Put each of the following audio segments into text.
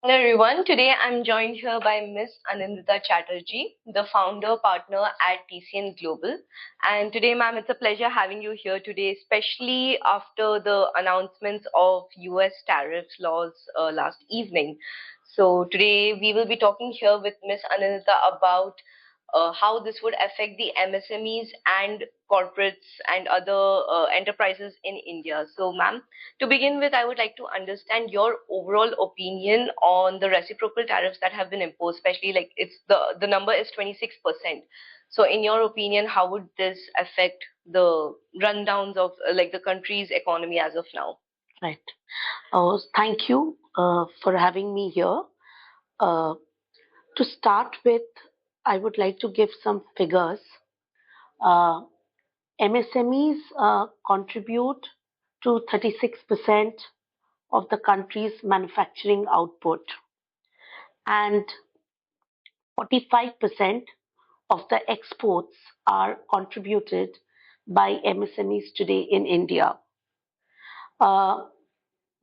Hello everyone. Today I'm joined here by Miss Anindita Chatterjee, the founder partner at TCN Global. And today, ma'am, it's a pleasure having you here today, especially after the announcements of US tariffs laws last evening. So today we will be talking here with Miss Anindita about how this would affect the MSMEs and corporates and other enterprises in India. So, ma'am, to begin with, I would like to understand your overall opinion on the reciprocal tariffs that have been imposed, especially like the number is 26%. So, in your opinion, how would this affect the rundowns of like the country's economy as of now? Right. Thank you for having me here. Uh, to start with, I would like to give some figures. Uh, MSMEs contribute to 36% of the country's manufacturing output, and 45% of the exports are contributed by MSMEs today in India. Uh,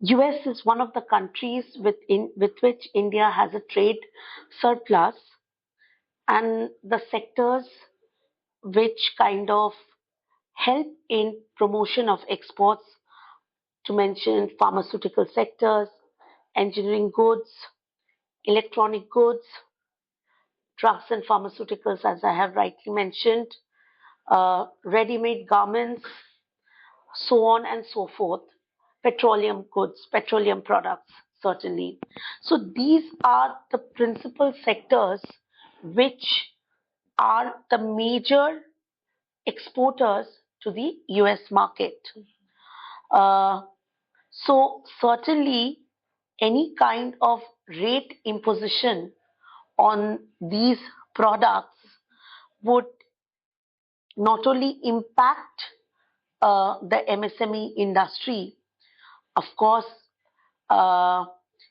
US is one of the countries with which India has a trade surplus, and the sectors which kind of help in promotion of exports, to mention pharmaceutical sectors, engineering goods, electronic goods, drugs and pharmaceuticals, as I have rightly mentioned, ready-made garments, so on and so forth, petroleum goods, petroleum products, certainly. So these are the principal sectors which are the major exporters to the US market. Uh, so certainly any kind of rate imposition on these products would not only impact the MSME industry. Of course, uh,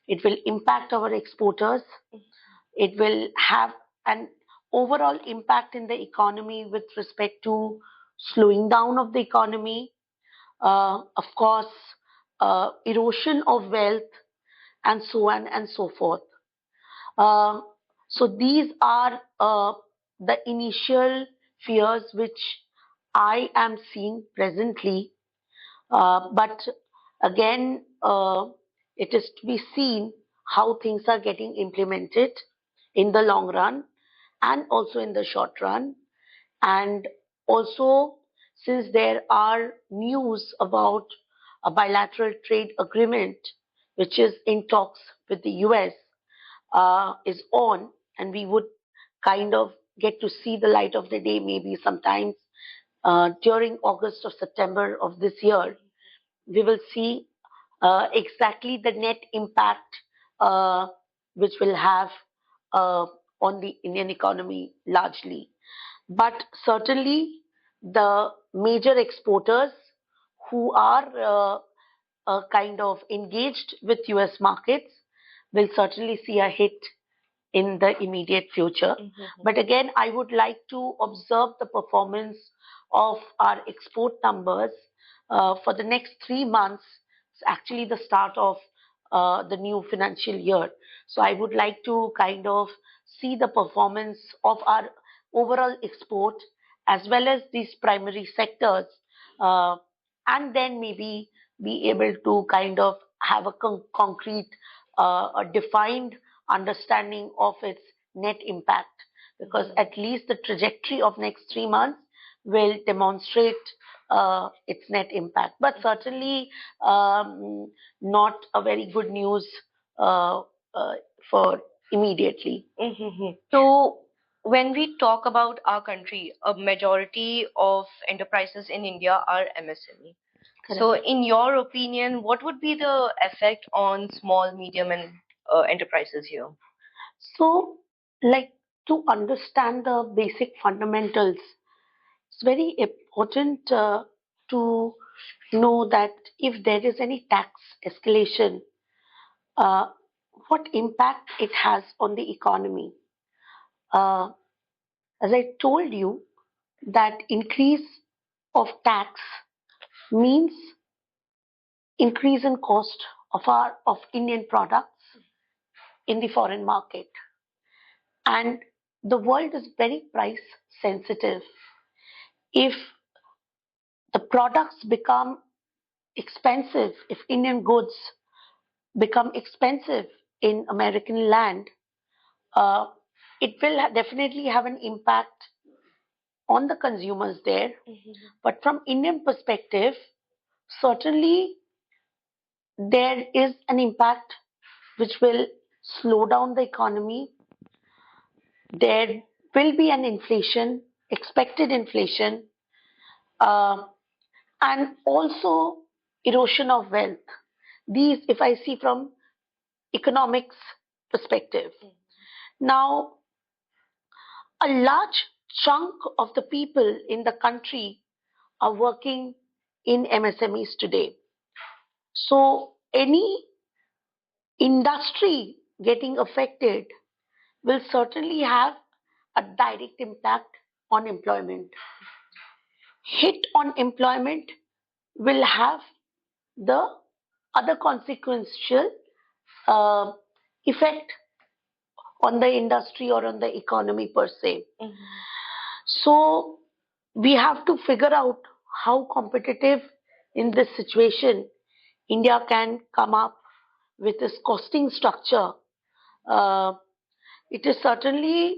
it will impact our exporters. It will have an overall impact in the economy with respect to slowing down of the economy, of course, erosion of wealth, and so on and so forth. Uh, so these are the initial fears which I am seeing presently. But again, it is to be seen how things are getting implemented in the long run and also in the short run. And also, since there are news about a bilateral trade agreement which is in talks with the US, is on, and we would kind of get to see the light of the day maybe sometimes during August or September of this year. We will see exactly the net impact uh, which will have uh, on the Indian economy largely. But certainly, the major exporters who are kind of engaged with US markets will certainly see a hit in the immediate future. But again, I would like to observe the performance of our export numbers for the next 3 months. It's actually the start of the new financial year. So I would like to kind of see the performance of our overall export as well as these primary sectors, uh, and then maybe be able to kind of have a concrete, a defined understanding of its net impact, because at least the trajectory of next 3 months will demonstrate its net impact. But certainly not a very good news uh, uh, for immediately. So, when we talk about our country, a majority of enterprises in India are MSME. So, Correct. in your opinion, what would be the effect on small, medium, and enterprises here? So, like, to understand the basic fundamentals, it's very important to know that if there is any tax escalation, uh, what impact it has on the economy. Uh, as I told you, that increase of tax means increase in cost of Indian products, in the foreign market. And the world is very price sensitive. If the products become expensive, if Indian goods become expensive in American land, uh, it will definitely have an impact on the consumers there. But from Indian perspective, certainly there is an impact which will slow down the economy. There will be an inflation, expected inflation, uh, and also erosion of wealth. These, if I see from economics perspective. Now, a large chunk of the people in the country are working in MSMEs today. So, any industry getting affected will certainly have a direct impact on employment. Hit on employment will have the other consequential uh, effect on the industry or on the economy per se. So we have to figure out how competitive in this situation India can come up with this costing structure. Uh, it is certainly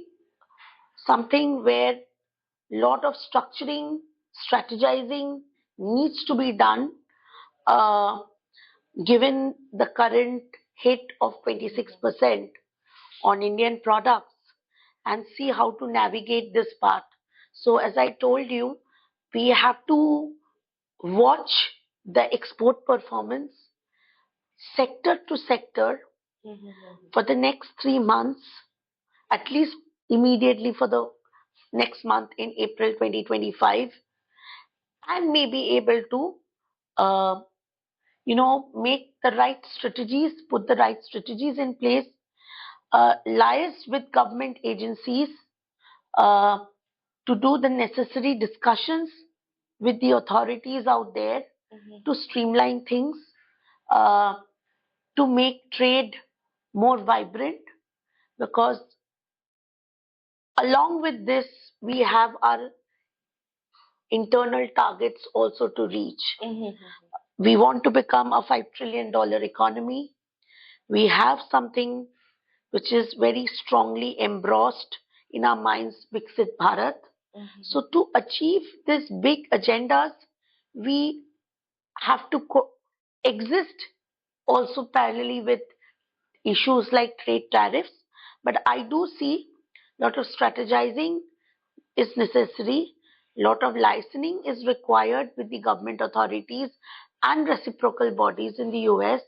something where lot of structuring, strategizing needs to be done, uh, given the current hit of 26% on Indian products, and see how to navigate this path. So, as I told you, we have to watch the export performance sector to sector for the next 3 months, at least immediately for the next month in April 2025, and may be able to, uh, make the right strategies, put the right strategies in place, liaise with government agencies, uh, to do the necessary discussions with the authorities out there to streamline things, uh, to make trade more vibrant, because along with this, we have our internal targets also to reach. We want to become a $5 trillion economy. We have something which is very strongly embossed in our minds, Viksit Bharat. So, to achieve these big agendas, we have to exist also parallelly with issues like trade tariffs. But I do see a lot of strategizing is necessary. Lot of licensing is required with the government authorities and reciprocal bodies in the US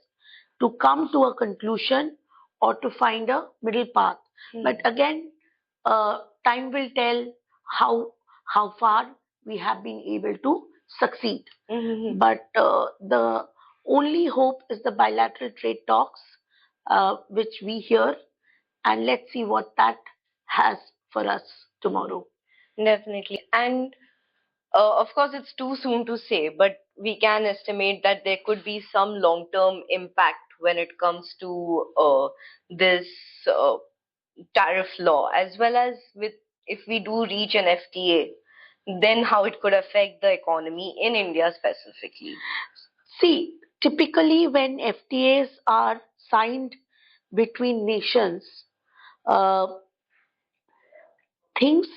to come to a conclusion or to find a middle path. But again, time will tell how far we have been able to succeed. But the only hope is the bilateral trade talks, which we hear, and let's see what that has for us tomorrow. Definitely. And of course, it's too soon to say, but we can estimate that there could be some long-term impact when it comes to this uh, tariff law, as well as with if we do reach an FTA, then how it could affect the economy in India specifically. See, typically when FTAs are signed between nations, uh, things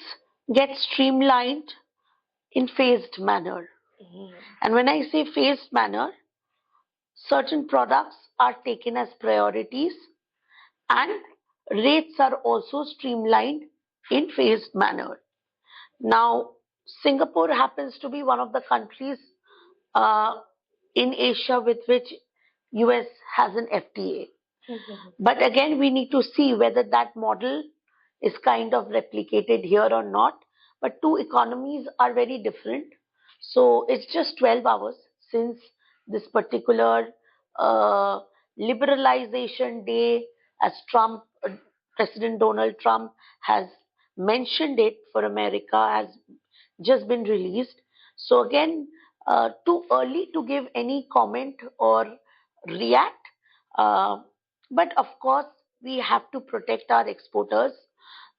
get streamlined in phased manner. And when I say phased manner, certain products are taken as priorities and rates are also streamlined in phased manner. Now, Singapore happens to be one of the countries uh, in Asia with which US has an FTA. But again, we need to see whether that model is kind of replicated here or not. But two economies are very different. So it's just 12 hours since this particular uh, liberalization day, as President Donald Trump has mentioned it for America, has just been released. So again, too early to give any comment or react. Uh, but of course, we have to protect our exporters.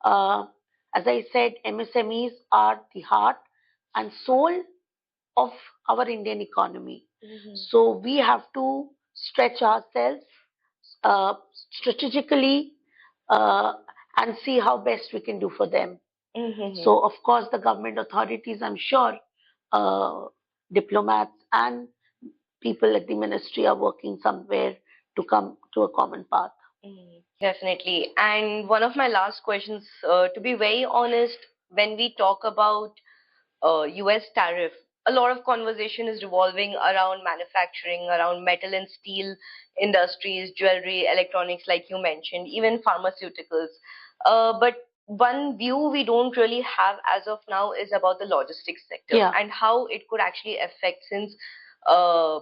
Uh, as I said, MSMEs are the heart and soul of our Indian economy. So we have to stretch ourselves uh, strategically uh, and see how best we can do for them. So, of course, the government authorities, I'm sure, uh, diplomats and people at the ministry are working somewhere to come to a common path. Definitely. And one of my last questions, to be very honest, when we talk about US tariff, a lot of conversation is revolving around manufacturing, around metal and steel industries, jewelry, electronics, like you mentioned, even pharmaceuticals. But one view we don't really have as of now is about the logistics sector. Yeah. And how it could actually affect, since uh,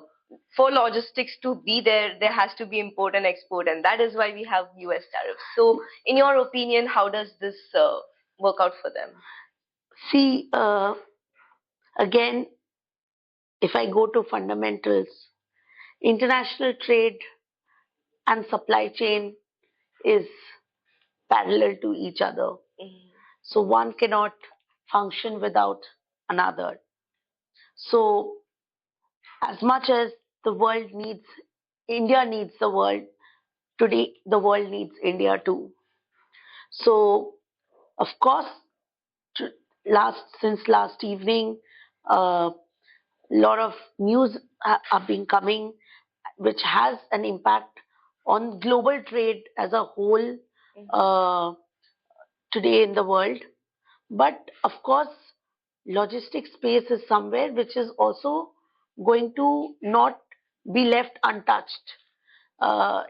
for logistics to be there, there has to be import and export, and that is why we have US tariffs. So, in your opinion, how does this work out for them? See, again, if I go to fundamentals, international trade and supply chain is parallel to each other. So one cannot function without another. So as much as the world needs, India needs the world, today the world needs India too. So of course, since last evening, a lot of news have been coming, which has an impact on global trade as a whole uh, today in the world. But of course, logistics space is somewhere which is also going to not be left untouched.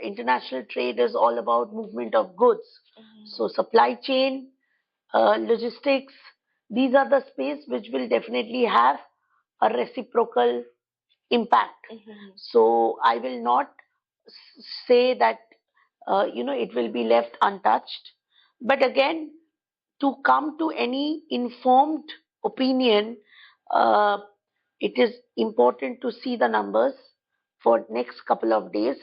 International trade is all about movement of goods. So supply chain, logistics, these are the space which will definitely have a reciprocal impact. So I will not say that it will be left untouched. But again, to come to any informed opinion, uh, it is important to see the numbers for next couple of days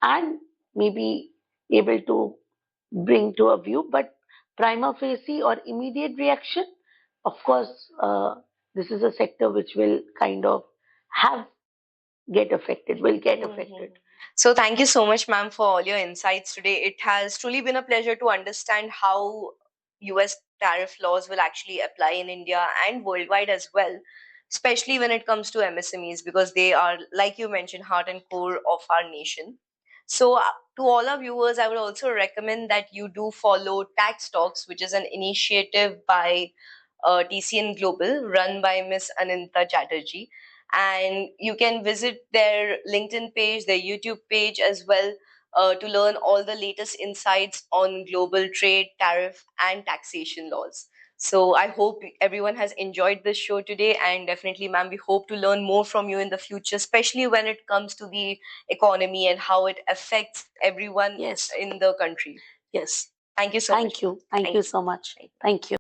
and maybe able to bring to a view. But prima facie or immediate reaction, of course, this is a sector which will kind of have get affected, will get affected. So, thank you so much, ma'am, for all your insights today. It has truly been a pleasure to understand how US tariff laws will actually apply in India and worldwide as well, especially when it comes to MSMEs, because they are, like you mentioned, heart and core of our nation. So, to all our viewers, I would also recommend that you do follow Tax Talks, which is an initiative by TCN Global run by Miss Anindita Chatterjee. And you can visit their LinkedIn page, their YouTube page as well, to learn all the latest insights on global trade, tariff, and taxation laws. So I hope everyone has enjoyed this show today, and definitely, ma'am, we hope to learn more from you in the future, especially when it comes to the economy and how it affects everyone Yes. in the country. Yes. Thank you so much. Thank you. Thank you so much. Thank you.